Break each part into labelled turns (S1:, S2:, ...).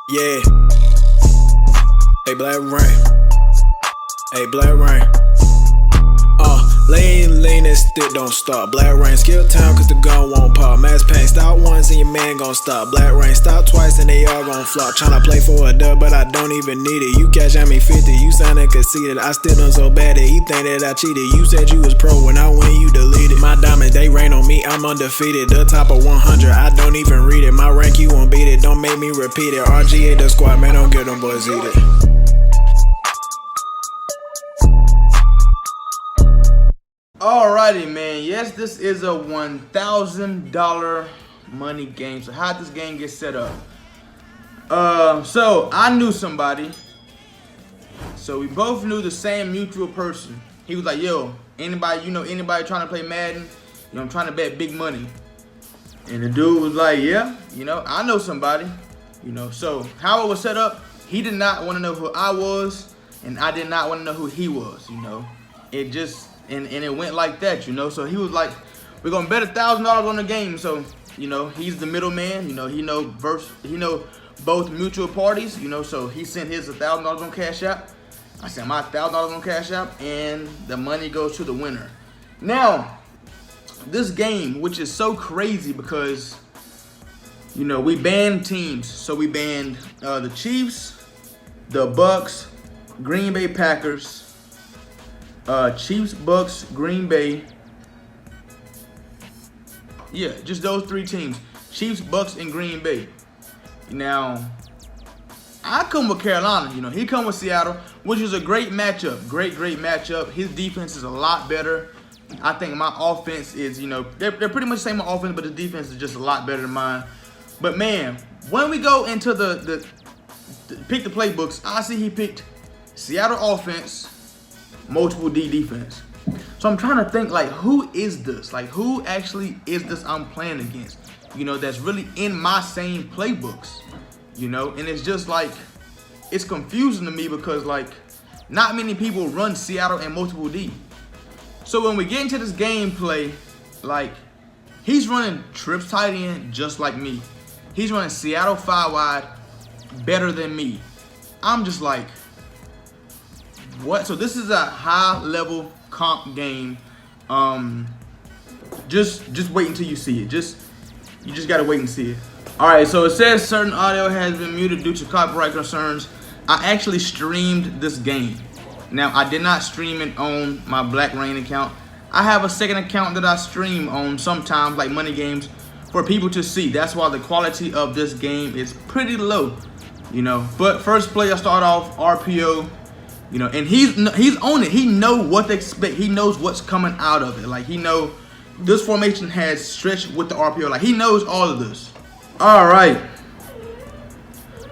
S1: Yeah. Hey, Blackreign. Hey, Blackreign. Lean and stick don't stop. Blackreign, skill time cause the gun won't pop. Mass pain, stop once and your man gon' stop. Blackreign, stop twice and they all gon' flop. Tryna play for a dub, but I don't even need it. You cash at me 50, you soundin' conceited. I still done so bad that he think that I cheated. You said you was pro when I win, you deleted. My diamonds, they rain on me, I'm undefeated. The top of 100, I don't even read it. My rank, you won't beat it, don't make me repeat it. RGA the squad, man, don't get them boys eat it.
S2: Alrighty, man. Yes, this is a $1,000 money game. So how did this game get set up? So I knew somebody. So we both knew the same mutual person. He was like, yo, anybody trying to play Madden? I'm trying to bet big money. And the dude was like, yeah, I know somebody. So how it was set up, he did not want to know who I was, and I did not want to know who he was, It just and it went like that, So he was like, we're gonna bet $1,000 on the game. So, he's the middleman, he know both mutual parties, so he sent his $1,000 on Cashapp. I sent my $1,000 on Cashapp, and the money goes to the winner. Now, this game, which is so crazy because we banned teams. So we banned the Chiefs, the Bucks, Green Bay Packers, Chiefs, Bucks, Green Bay. Yeah, just those three teams. Chiefs, Bucks, and Green Bay. Now, I come with Carolina. He come with Seattle, which is a great matchup. Great matchup. His defense is a lot better. I think my offense is, they're pretty much the same offense, but the defense is just a lot better than mine. But man, when we go into the pick the playbooks, I see he picked Seattle offense, multiple D defense. So I'm trying to think, like, who is this? Like, who actually is this I'm playing against? That's really in my same playbooks. And it's just like, it's confusing to me because, like, not many people run Seattle and multiple D. So when we get into this gameplay, like, he's running trips tight end just like me. He's running Seattle 5 wide better than me. I'm just like, what? So this is a high level comp game. Just wait until you see it. You just gotta wait and see it. All right, so it says certain audio has been muted due to copyright concerns. I actually streamed this game. Now, I did not stream it on my Blackreign account. I have a second account that I stream on sometimes, like money games, for people to see. That's why the quality of this game is pretty low, But first play, I start off RPO, and he's on it. He know what to expect. He knows what's coming out of it. Like, he know this formation has stretched with the RPO. Like, he knows all of this. All right.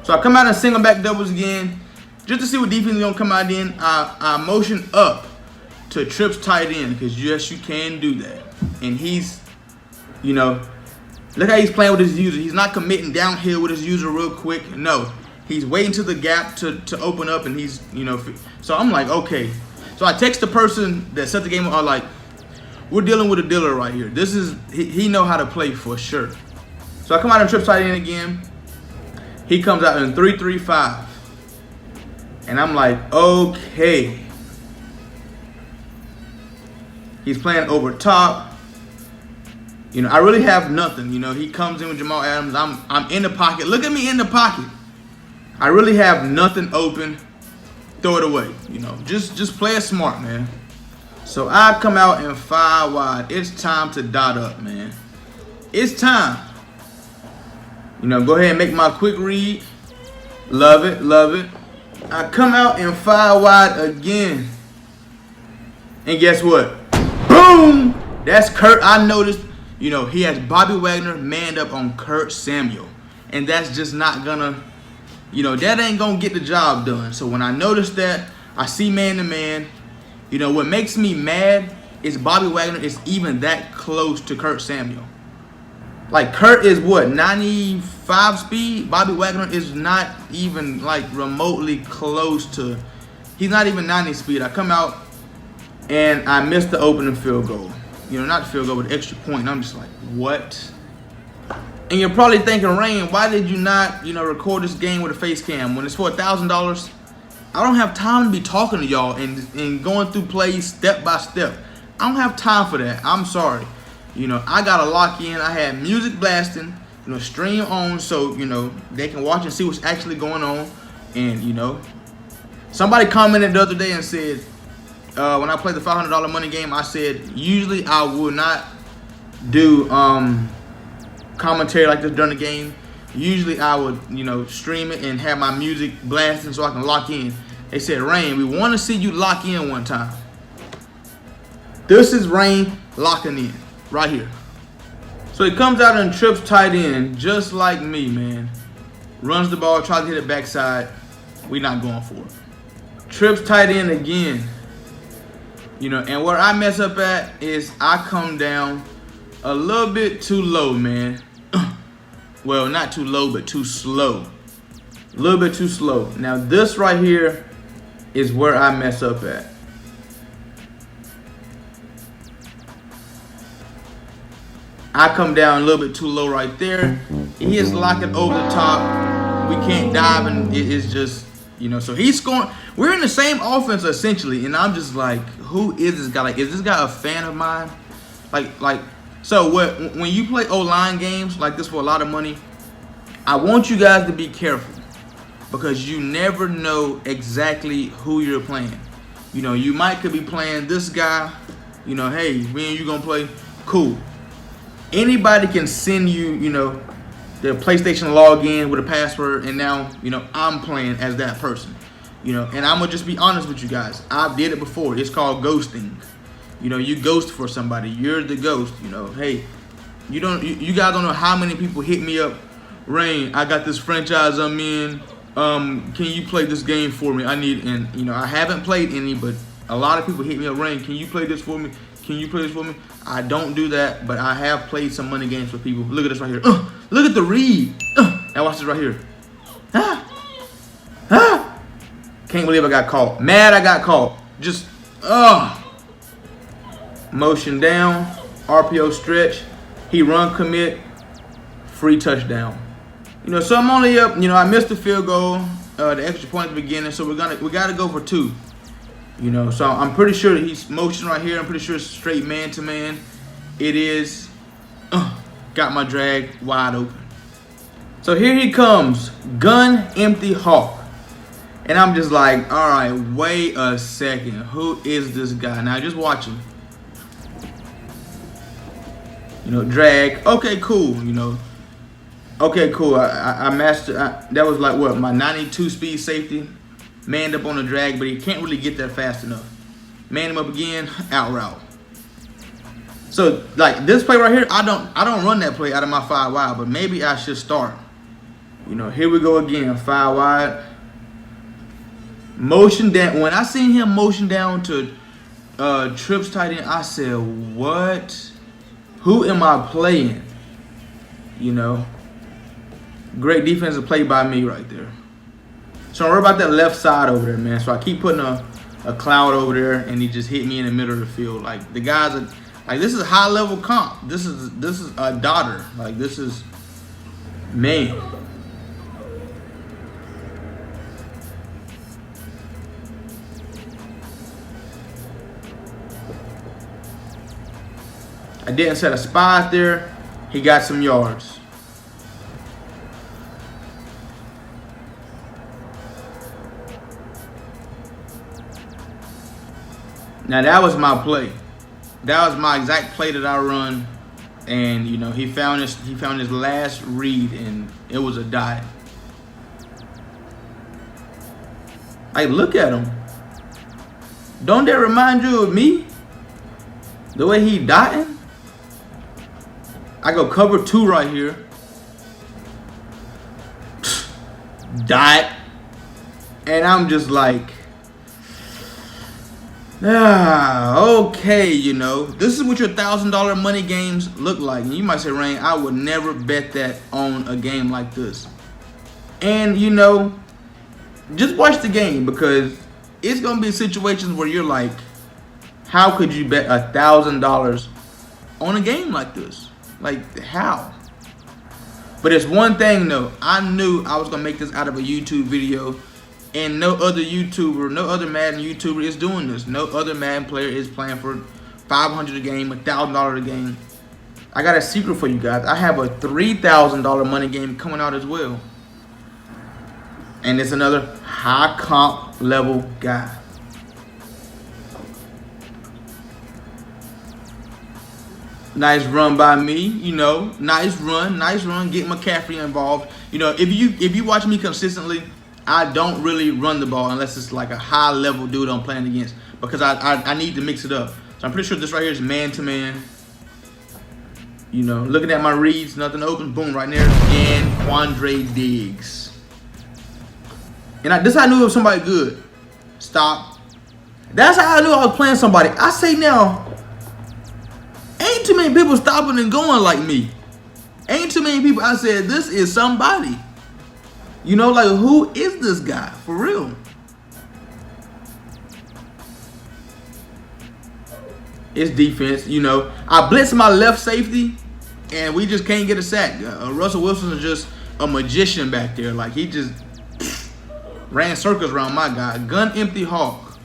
S2: So I come out and single back doubles again. Just to see what defense is gonna come out in, I motion up to trips tight end because yes, you can do that. And he's, look how he's playing with his user. He's not committing downhill with his user real quick. No, he's waiting to the gap to open up, and he's, So I'm like, okay. So I text the person that set the game up, like, we're dealing with a dealer right here. This is he know how to play for sure. So I come out and trips tight end again. He comes out in 3-3-5. And I'm like, okay. He's playing over top. I really have nothing. He comes in with Jamal Adams. I'm in the pocket. Look at me in the pocket. I really have nothing open. Throw it away. Just play it smart, man. So I come out in 5 wide. It's time to dot up, man. It's time. Go ahead and make my quick read. Love it. I come out in 5 wide again. And guess what? Boom! That's Kurt. I noticed, he has Bobby Wagner manned up on Kurt Samuel. And that's just not gonna, that ain't gonna get the job done. So when I noticed that, I see man to man. What makes me mad is Bobby Wagner is even that close to Kurt Samuel. Like, Kurt is what, 95 speed? Bobby Wagner is not even, like, remotely close to, he's not even 90 speed. I come out and I missed the opening field goal. Not the field goal, but the extra point. And I'm just like, what? And you're probably thinking, Rain, why did you not, record this game with a face cam when it's for $1,000? I don't have time to be talking to y'all and going through plays step by step. I don't have time for that. I'm sorry. I gotta lock in. I had music blasting, stream on, so they can watch and see what's actually going on. And somebody commented the other day and said, when I played the $500 money game, I said usually I will not do commentary like this during the game. Usually I would, stream it and have my music blasting so I can lock in. They said, Rain, we want to see you lock in one time. This is Rain locking in right here. So he comes out and trips tight end just like me, man. Runs the ball, tries to hit it backside. We not going for it. Trips tight end again. And where I mess up at is I come down a little bit too low, man. Well, not too low, but too slow. A little bit too slow. Now this right here is where I mess up at. I come down a little bit too low right there. He is locking over the top. We can't dive, and it is just, so he's scoring. We're in the same offense essentially, and I'm just like, who is this guy? Like, is this guy a fan of mine? So when you play O-line games like this for a lot of money, I want you guys to be careful because you never know exactly who you're playing. You could be playing this guy, hey, me and you gonna play, cool. Anybody can send you, their PlayStation login with a password, and now, I'm playing as that person. And I'm gonna just be honest with you guys. I did it before. It's called ghosting. You ghost for somebody. You're the ghost. Hey, you guys don't know how many people hit me up. Rain, I got this franchise I'm in. Can you play this game for me? I need, and I haven't played any, but a lot of people hit me up. Rain, can you play this for me? Can you play this for me? I don't do that, but I have played some money games with people. Look at this right here. Look at the read. Now watch this right here. Can't believe I got caught. Mad I got caught. Just, motion down, RPO stretch, he run commit, free touchdown. So I'm only up, I missed the field goal, the extra point at the beginning, so we gotta go for 2. So I'm pretty sure that he's motion right here. I'm pretty sure it's straight man to man. It is. Got my drag wide open. So here he comes, gun empty hawk. And I'm just like, all right, wait a second. Who is this guy? Now just watch him. Drag. Okay, cool. Okay, cool. I mastered. That was like what, my 92 speed safety. Manned up on the drag, but he can't really get there fast enough. Man him up again, out route. So like this play right here, I don't run that play out of my 5 wide, but maybe I should start. Here we go again, 5 wide. Motion down. When I seen him motion down to trips tight end, I said, what? Who am I playing? Great defensive play by me right there. So don't worry about that left side over there, man. So I keep putting a cloud over there, and he just hit me in the middle of the field. Like the guys are like, this is high level comp. This is a daughter. Like this is, man. I didn't set a spot there. He got some yards. Now that was my play. That was my exact play that I run, and he found his last read, and it was a dot. Like, look at him. Don't that remind you of me? The way he dotting. I go cover 2 right here. Dot, and I'm just like, okay, this is what your $1,000 money games look like. And you might say, Rain, I would never bet that on a game like this. And, just watch the game, because it's going to be situations where you're like, how could you bet $1,000 on a game like this? Like, how? But it's one thing though. I knew I was gonna make this out of a YouTube video, and no other YouTuber, no other Madden YouTuber is doing this. No other Madden player is playing for $500 a game, $1,000 a game. I got a secret for you guys. I have a $3,000 money game coming out as well. And it's another high comp level guy. Nice run by me, you know. Nice run. Get McCaffrey involved. You know, if you watch me consistently, I don't really run the ball unless it's like a high level dude I'm playing against, because I need to mix it up. So I'm pretty sure this right here is man to man. You know, looking at my reads, nothing open, boom, right there, and Quandre Diggs. And this how I knew it was somebody good. Stop. That's how I knew I was playing somebody. I say now, ain't too many people stopping and going like me. Ain't too many people. I said, this is somebody. You know, like, who is this guy? For real. It's defense, you know. I blitzed my left safety, and we just can't get a sack. Russell Wilson is just a magician back there. Like, he just ran circles around my guy. Gun empty hawk.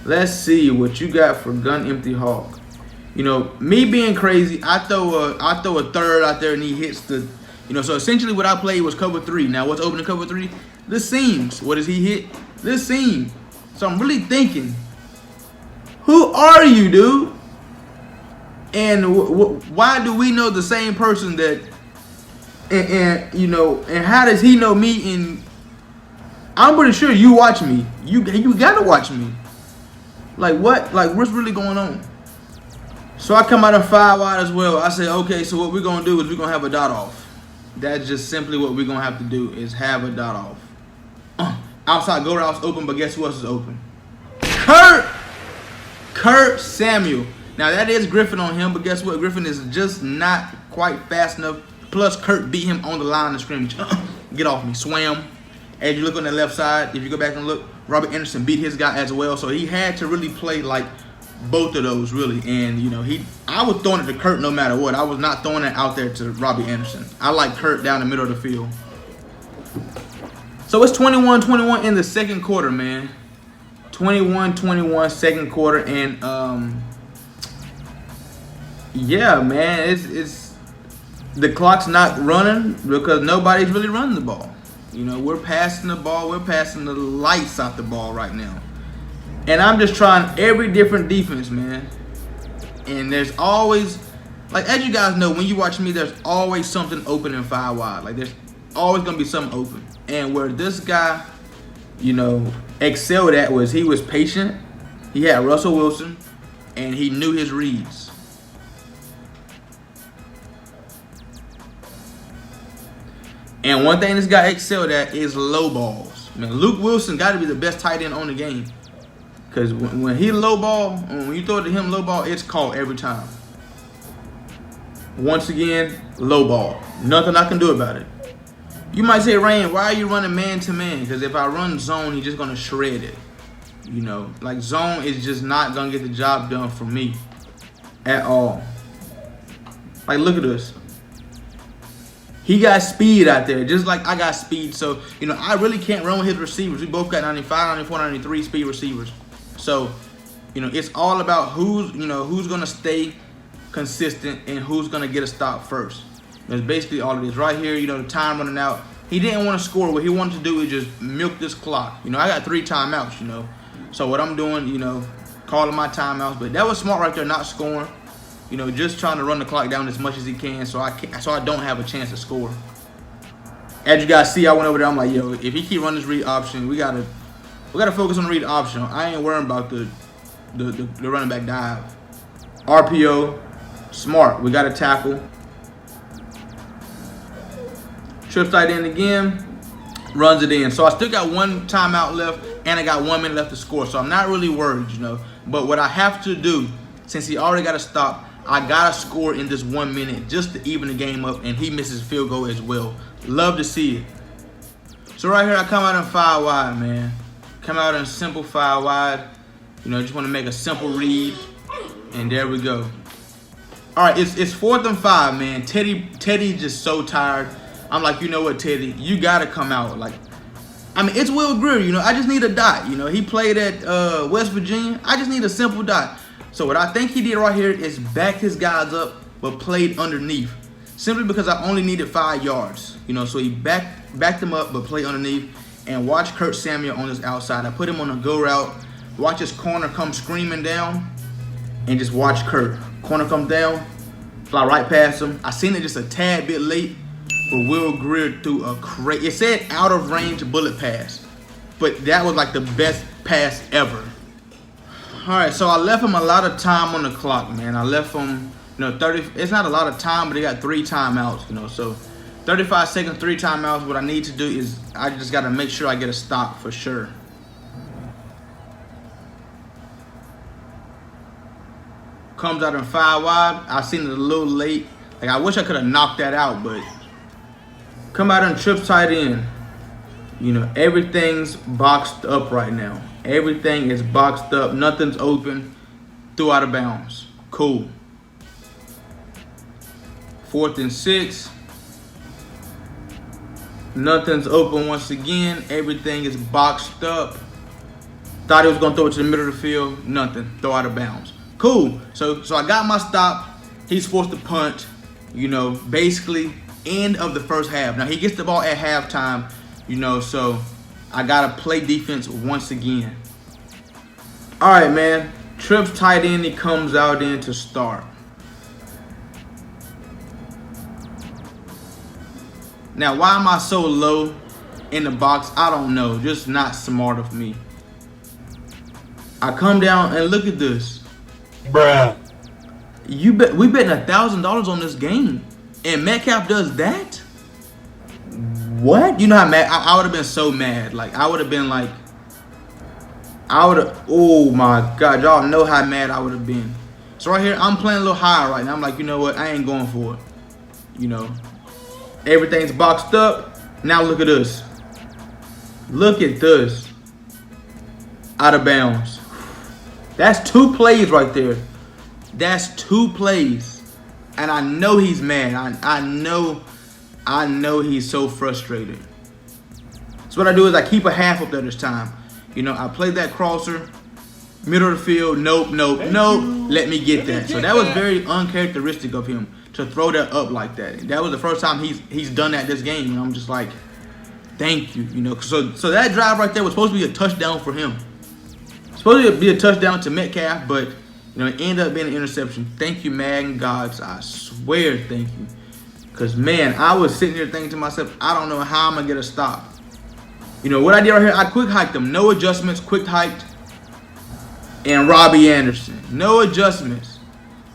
S2: Let's see what you got for gun empty hawk. You know, me being crazy, I throw a third out there and he hits the, you know, so essentially what I played was cover 3. Now what's open in cover 3? The seams. What does he hit? The seam. So I'm really thinking, who are you, dude? And why do we know the same person that, and you know, and how does he know me? And I'm pretty sure you watch me. You gotta watch me. Like what? Like what's really going on? So I come out of 5 wide as well. I say, okay, so what we're gonna do is we're gonna have a dot off. That's just simply what we're gonna have to do, is have a dot off. Outside go routes open, but guess who else is open? Kurt Samuel. Now that is Griffin on him, but guess what? Griffin is just not quite fast enough. Plus Kurt beat him on the line of scrimmage. Get off me, swam. As you look on the left side, if you go back and look, Robert Anderson beat his guy as well. So he had to really play like both of those, really. And you know, I was throwing it to Kurt no matter what. I was not throwing it out there to Robbie Anderson. I like Kurt down the middle of the field. So it's 21-21 in the second quarter, man. 21-21 second quarter, and yeah, man, it's the clock's not running because nobody's really running the ball. You know, we're passing the ball, we're passing the lights out the ball right now. And I'm just trying every different defense, man. And there's always, like, as you guys know, when you watch me, there's always something open in 5 wide. Like, there's always going to be something open. And where this guy, you know, excelled at was he was patient. He had Russell Wilson, and he knew his reads. And one thing this guy excelled at is low balls. Man, Luke Wilson got to be the best tight end on the game. Because when he low ball, when you throw it to him low ball, it's caught every time. Once again, low ball. Nothing I can do about it. You might say, Rain, why are you running man to man? Because if I run zone, he's just going to shred it. You know, like zone is just not going to get the job done for me at all. Like, look at this. He got speed out there, just like I got speed. So, you know, I really can't run with his receivers. We both got 95, 94, 93 speed receivers. So, you know, it's all about who's going to stay consistent and who's going to get a stop first. That's basically all it is. Right here, you know, the time running out. He didn't want to score. What he wanted to do is just milk this clock. You know, I got 3 timeouts, you know. So what I'm doing, you know, calling my timeouts. But that was smart right there, not scoring. You know, just trying to run the clock down as much as he can so I don't have a chance to score. As you guys see, I went over there. I'm like, yo, if he keep running this read option, we gotta focus on the read option. I ain't worrying about the running back dive. RPO, smart. We got to tackle. Trips tight end again, runs it in. So I still got 1 timeout left, and I got 1 minute left to score. So I'm not really worried, you know. But what I have to do, since he already got to stop, I got to score in this 1 minute just to even the game up, and he misses field goal as well. Love to see it. So right here, I come out in 5 wide, man. Come out in simple 5 wide. You know, just want to make a simple read, and there we go. All right, it's 4th and 5, man. Teddy's just so tired. I'm like, you know what, Teddy, you gotta come out. Like, I mean, it's Will Greer, you know. I just need a dot. You know, he played at West Virginia. I just need a simple dot. So what I think he did right here is back his guys up, but played underneath. Simply because I only needed 5 yards. You know, so he backed him up, but played underneath. And watch Kurt Samuel on this outside. I put him on a go route. Watch his corner come screaming down. And just watch Kurt. Corner comes down, fly right past him. I seen it just a tad bit late, but Will Greer threw a crazy, it said out of range bullet pass, but that was like the best pass ever. All right, so I left him a lot of time on the clock, man. I left him, you know, 30, it's not a lot of time, but he got 3 timeouts, you know, so 35 seconds, 3 timeouts. What I need to do is I just got to make sure I get a stop for sure. Comes out in 5 wide. I seen it a little late. Like, I wish I could have knocked that out, but come out and trips tight end. You know, everything's boxed up right now. Everything is boxed up. Nothing's open. Threw out of bounds. Cool. 4th and 6. Nothing's open once again. Everything is boxed up. Thought he was going to throw it to the middle of the field. Nothing. Throw out of bounds. Cool. So I got my stop. He's forced to punt. You know, basically end of the first half. Now he gets the ball at halftime. You know, so I gotta play defense once again. All right, man. Trips tight end. He comes out in to start. Now, why am I so low in the box? I don't know. Just not smart of me. I come down and look at this.
S3: Bruh.
S2: We betting $1,000 on this game, and Metcalf does that? What? You know how mad I would have been? So mad. Like, I would have been like, oh my God, y'all know how mad I would have been. So right here, I'm playing a little higher right now. I'm like, you know what? I ain't going for it. You know, everything's boxed up. Now look at this. Look at this. Out of bounds. That's 2 plays right there. That's 2 plays. And I know he's mad. I know he's so frustrated. So what I do is I keep a half up there this time. You know, I play that crosser. Middle of the field. Nope. Let me get that. So that was very uncharacteristic of him to throw that up like that. That was the first time he's done that this game. And I'm just like, thank you. You know, so that drive right there was supposed to be a touchdown for him. Supposed to be a touchdown to Metcalf, but you know, it ended up being an interception. Thank you, Madden gods. I swear, thank you. Because, man, I was sitting here thinking to myself, I don't know how I'm going to get a stop. You know, what I did right here, I quick hiked them. No adjustments, quick hiked. And Robbie Anderson. No adjustments.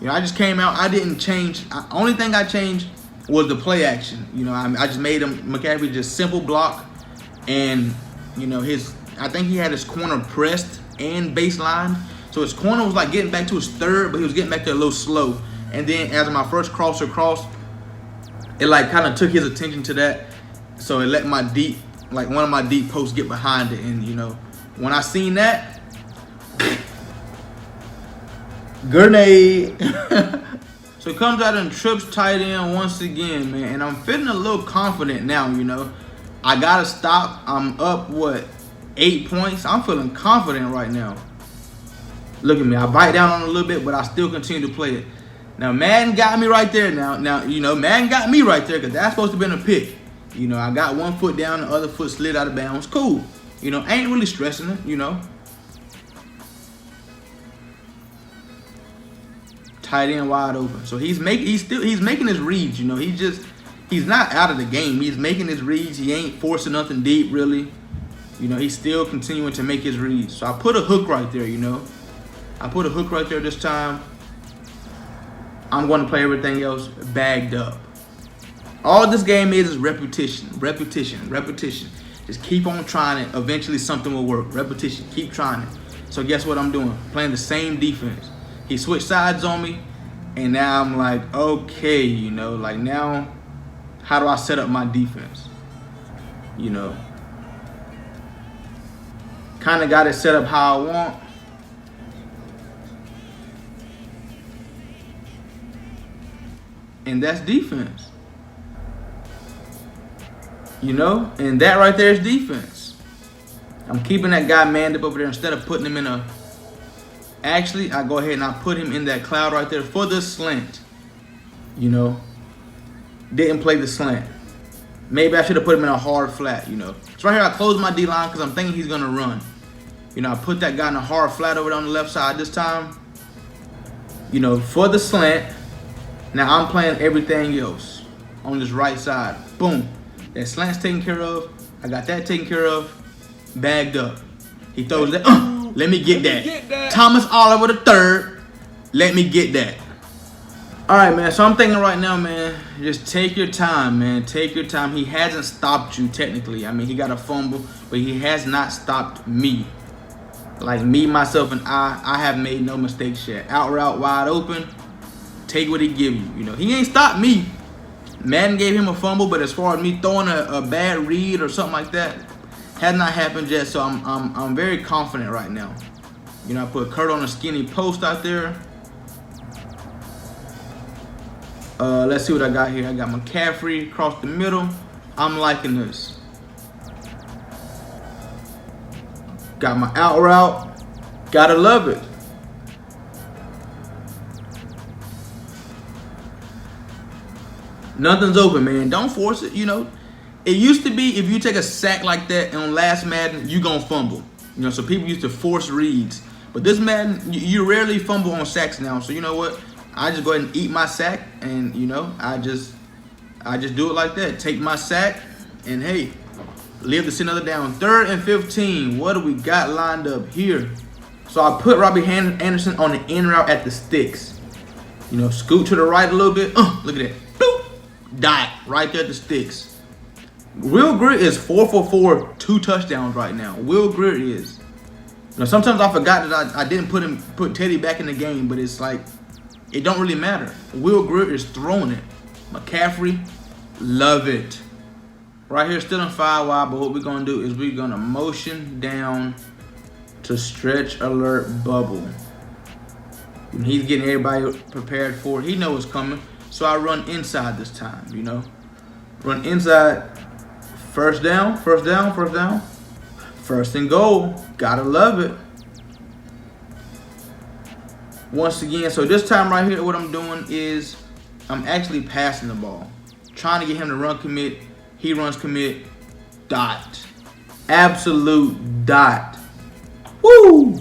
S2: You know, I just came out. I didn't change. Only thing I changed was the play action. You know, I just made him, McCaffrey, just simple block. And, you know, I think he had his corner pressed and baseline. So his corner was like getting back to his third, but he was getting back there a little slow. And then as my first crosser crossed, it like kind of took his attention to that. So it let my deep, like one of my deep posts get behind it. And you know, when I seen that, grenade. So it comes out and trips tight end once again, man. And I'm feeling a little confident now, you know. I gotta stop. I'm up, what, 8 points? I'm feeling confident right now. Look at me. I bite down on it a little bit, but I still continue to play it. Now, Madden got me right there. Now, you know, Madden got me right there because that's supposed to have been a pick. You know, I got one foot down, the other foot slid out of bounds. Cool. You know, ain't really stressing it, you know. Tight end wide open. So he's making his reads, you know. He's not out of the game. He's making his reads. He ain't forcing nothing deep, really. You know, he's still continuing to make his reads. So I put a hook right there, you know. I put a hook right there this time. I'm going to play everything else bagged up. All this game is repetition, repetition, repetition. Just keep on trying it. Eventually something will work. Repetition. Keep trying it. So guess what I'm doing? Playing the same defense. He switched sides on me. And now I'm like, okay, you know, like now, how do I set up my defense? You know. Kind of got it set up how I want. And that's defense. You know, and that right there is defense. I'm keeping that guy manned up over there instead of putting him in a... Actually, I go ahead and I put him in that cloud right there for the slant. You know, didn't play the slant. Maybe I should have put him in a hard flat, you know. So right here, I closed my D-line because I'm thinking he's going to run. You know, I put that guy in a hard flat over there on the left side this time. You know, for the slant. Now I'm playing everything else on this right side. Boom. That slant's taken care of. I got that taken care of. Bagged up. He throws that. Let me get that. Thomas Oliver the third. Let me get that. All right, man. So I'm thinking right now, man, just take your time, man. Take your time. He hasn't stopped you technically. I mean, he got a fumble, but he has not stopped me. Like me, myself, and I have made no mistakes yet. Out route, wide open. Take what he give you. You know, he ain't stopped me. Madden gave him a fumble, but as far as me throwing a bad read or something like that, has not happened yet. So I'm very confident right now. You know, I put Kurt on a skinny post out there. Let's see what I got here. I got McCaffrey across the middle. I'm liking this. Got my out route. Gotta love it. Nothing's open, man. Don't force it, you know. It used to be if you take a sack like that on last Madden, you gonna fumble. You know, so people used to force reads. But this Madden, you rarely fumble on sacks now. So you know what? I just go ahead and eat my sack, and you know, I just do it like that. Take my sack, and hey, live to see another down. 3rd and 15. What do we got lined up here? So I put Robbie Anderson on the in route at the sticks. You know, scoot to the right a little bit. Look at that. Boop. Dot right there at the sticks. Will Grier is 4 for 4, 2 touchdowns right now. Will Grier is. You know, sometimes I forgot that I didn't put Teddy back in the game, but it's like it don't really matter. Will Grier is throwing it. McCaffrey, love it. Right here, still in 5 wide, but what we're gonna do is we're gonna motion down to stretch alert bubble. And he's getting everybody prepared for it. He knows what's coming. So I run inside this time, you know. Run inside. First down, first down, first down. First and goal. Gotta love it. Once again, so this time right here, what I'm doing is I'm actually passing the ball. Trying to get him to run commit. He runs commit. Dot. Absolute dot. Woo!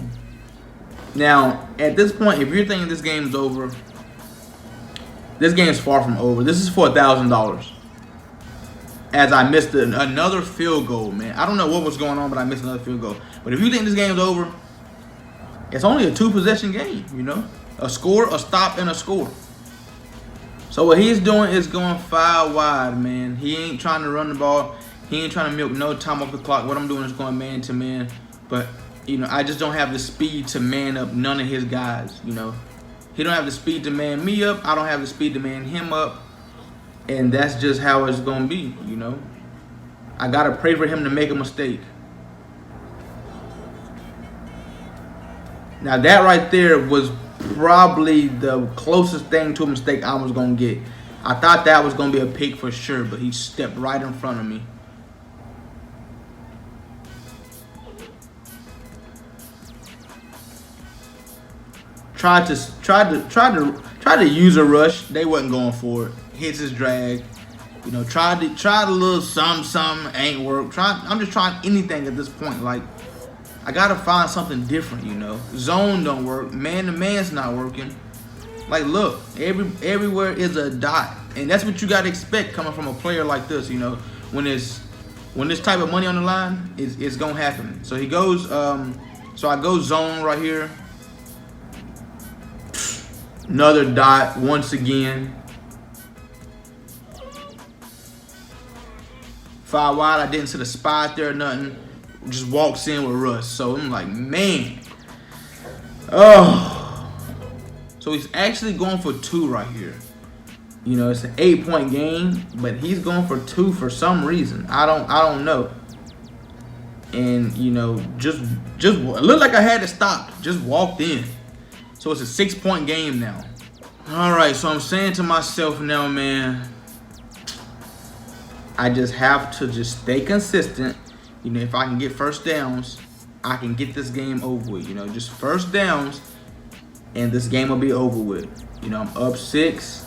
S2: Now, at this point, if you're thinking this game's over, this game is far from over. This is for $1,000. As I missed another field goal, man. I don't know what was going on, but I missed another field goal. But if you think this game's over, it's only a 2-possession game, you know? A score, a stop, and a score. So what he's doing is going 5 wide, man. He ain't trying to run the ball. He ain't trying to milk no time off the clock. What I'm doing is going man to man. But, you know, I just don't have the speed to man up none of his guys, you know? He don't have the speed to man me up. I don't have the speed to man him up. And that's just how it's going to be, you know. I got to pray for him to make a mistake. Now, that right there was probably the closest thing to a mistake I was going to get. I thought that was going to be a pick for sure, but he stepped right in front of me. Tried to use a rush. They wasn't going for it. Hits his drag. You know, tried a little something, ain't work. I'm just trying anything at this point. Like, I gotta find something different, you know. Zone don't work. Man to man's not working. Like, look, everywhere is a dot, and that's what you gotta expect coming from a player like this. You know, when this type of money on the line, it's gonna happen. So he goes. So I go zone right here. Another dot once again. 5 wide. I didn't see the spot there or nothing. Just walks in with Russ. So I'm like, man. Oh. So he's actually going for 2 right here. You know, it's an 8-point game, but he's going for 2 for some reason. I don't know. And you know, just it looked like I had to stop. Just walked in. So it's a 6-point game now. Alright, so I'm saying to myself now, man, I just have to just stay consistent. You know, if I can get first downs, I can get this game over with. You know, just first downs, and this game will be over with. You know, I'm up 6.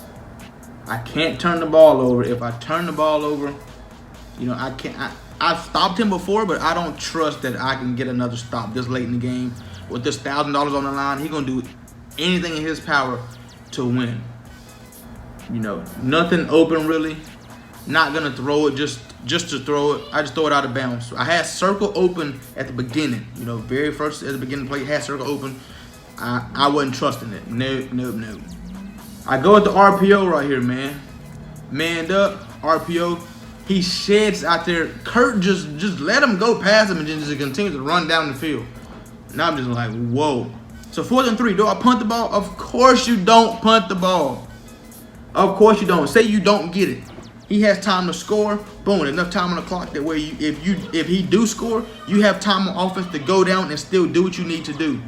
S2: I can't turn the ball over. If I turn the ball over, you know, I can't. I've stopped him before, but I don't trust that I can get another stop this late in the game. With this $1,000 on the line, he's gonna do anything in his power to win. You know, nothing open really. Not gonna throw it just to throw it. I just throw it out of bounds. I had circle open at the beginning. You know, very first at the beginning play, had circle open. I wasn't trusting it. Nope. I go with the RPO right here, man. Manned up, RPO. He sheds out there. Kurt just let him go past him and just continues to run down the field. Now I'm just like, whoa. So 4th and 3, do I punt the ball? Of course you don't punt the ball. Of course you don't. Say you don't get it. He has time to score. Boom, enough time on the clock that way if he do score, you have time on offense to go down and still do what you need to do.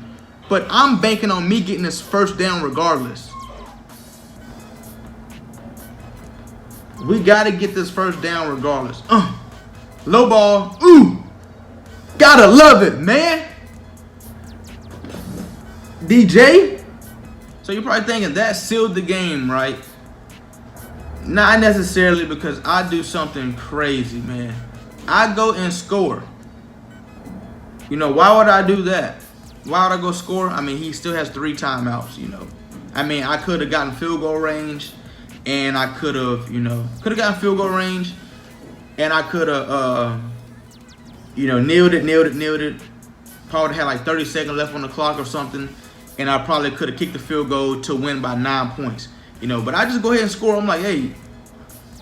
S2: But I'm banking on me getting this first down regardless. We gotta get this first down regardless. Low ball. Ooh. Gotta love it, man. DJ. So you're probably thinking that sealed the game, right? Not necessarily, because I do something crazy, man. I go and score. You know, why would I do that? Why would I go score? I mean, he still has 3 timeouts, you know. I mean, I could have gotten field goal range, and I could have, you know, gotten field goal range, and I could have, you know, nailed it. Probably had like 30 seconds left on the clock or something, and I probably could have kicked the field goal to win by 9 points. You know, but I just go ahead and score. I'm like, hey,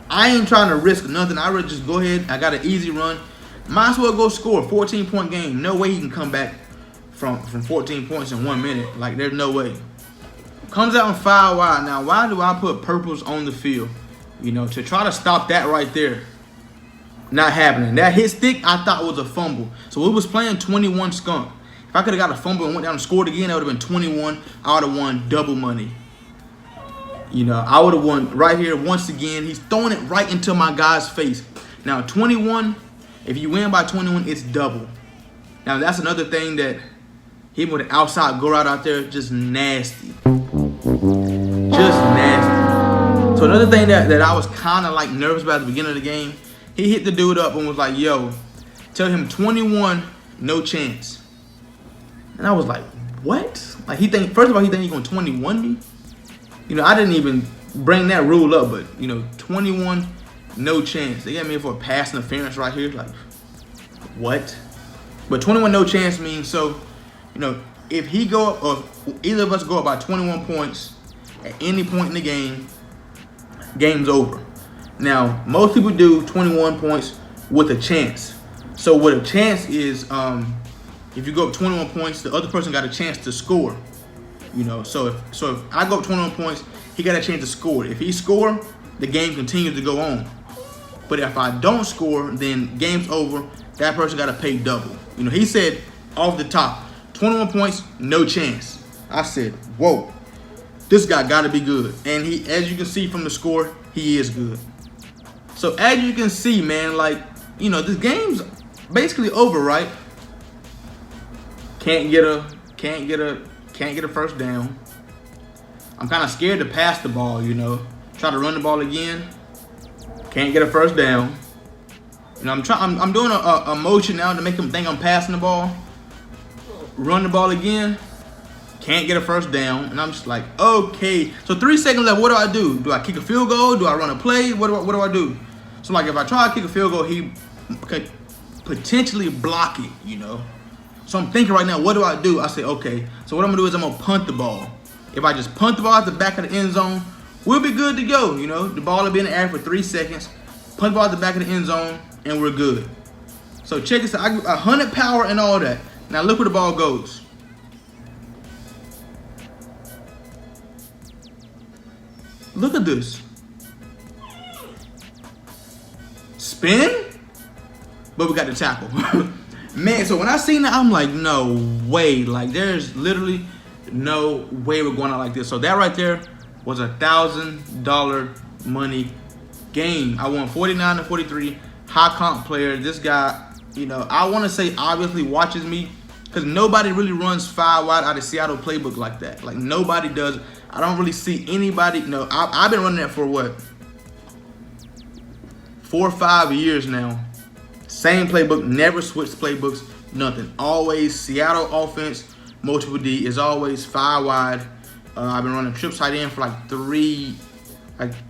S2: I ain't trying to risk nothing. I would just go ahead. I got an easy run. Might as well go score. 14-point game. No way he can come back from 14 points in 1 minute. Like, there's no way. Comes out on 5 wide. Now, why do I put purples on the field? You know, to try to stop that right there. Not happening. That hit stick, I thought was a fumble. So we was playing 21 skunk. If I could have got a fumble and went down and scored again, that would have been 21. I would have won double money. You know, I would have won right here once again. He's throwing it right into my guy's face. Now, 21, if you win by 21, it's double. Now, that's another thing that him with an outside go out there, just nasty. Just nasty. So another thing that I was kind of like nervous about at the beginning of the game, he hit the dude up and was like, yo, tell him 21, no chance. And I was like, what? Like, first of all, he think he's going to 21 me? You know, I didn't even bring that rule up, but, you know, 21, no chance. They got me in for a pass interference right here. Like, what? But 21, no chance means, so, you know, if he go up, or either of us go up by 21 points at any point in the game, game's over. Now, most people do 21 points with a chance. So what a chance is, if you go up 21 points, the other person got a chance to score. You know, so if I go up 21 points, he got a chance to score. If he score, the game continues to go on. But if I don't score, then game's over. That person got to pay double. You know, he said off the top, 21 points, no chance. I said, whoa, this guy got to be good. And he, as you can see from the score, he is good. So as you can see, man, like, you know, this game's basically over, right? Can't get a first down. I'm kind of scared to pass the ball, you know. Try to run the ball again. Can't get a first down. You know, I'm doing a motion now to make him think I'm passing the ball. Run the ball again. Can't get a first down. And I'm just like, okay. So 3 seconds left. What do I do? Do I kick a field goal? Do I run a play? What do I do? So like, if I try to kick a field goal, he could potentially block it, you know. So I'm thinking right now, what do I do? I say, okay, so what I'm gonna do is I'm gonna punt the ball. If I just punt the ball at the back of the end zone, we'll be good to go, you know. The ball will be in the air for 3 seconds, punt the ball at the back of the end zone, and we're good. So check this out, I get 100 power and all that. Now look where the ball goes. Look at this. Spin, but we got the tackle. Man, so when I seen that, I'm like, no way. Like, there's literally no way we're going out like this. So that right there was a $1,000 money game. I won 49 to 43. High comp player. This guy, you know, I want to say obviously watches me because nobody really runs 5 wide out of Seattle playbook like that. Like nobody does. I don't really see anybody. No, I've been running that for what? 4 or 5 years now. Same playbook, never switched playbooks, nothing. Always Seattle offense, multiple D is always 5 wide. I've been running tripsTE for like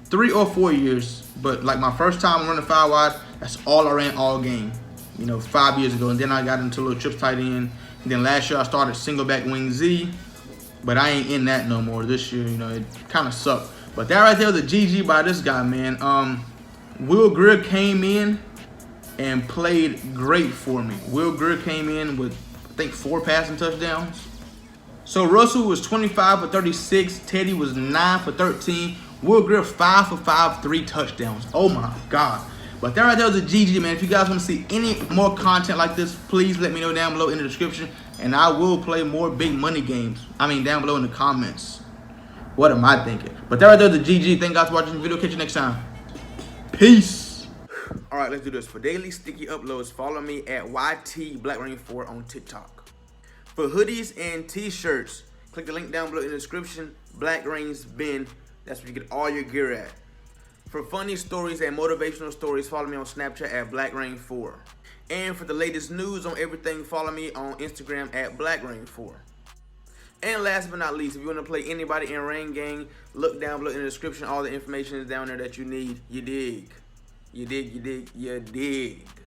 S2: 3 or 4 years. But like my first time running 5 wide, that's all I ran all game. You know, 5 years ago. And then I got into a little tripsTE. And then last year I started single back wing Z. But I ain't in that no more this year. You know, it kind of sucked. But that right there was a GG by this guy, man. Will Greer came in and played great for me. Will Greer came in with, I think, 4 passing touchdowns. So Russell was 25 for 36. Teddy was 9 for 13. Will Greer 5 for 5, 3 touchdowns. Oh my God. But that right there was a GG, man. If you guys want to see any more content like this, please let me know down below in the description. And I will play more big money games. I mean, down below in the comments. What am I thinking? But that right there was a GG. Thank you guys for watching the video. Catch you next time. Peace. All right, let's do this. For daily sticky uploads, follow me at YT_Blackreign4 on TikTok. For hoodies and t-shirts, click the link down below in the description. Blackraign's bin. That's where you get all your gear at. For funny stories and motivational stories, follow me on Snapchat at Blackreign4. And for the latest news on everything, follow me on Instagram at Blackreign4. And last but not least, if you want to play anybody in Rain Gang, look down below in the description. All the information is down there that you need. You dig. You dig, you dig, you dig.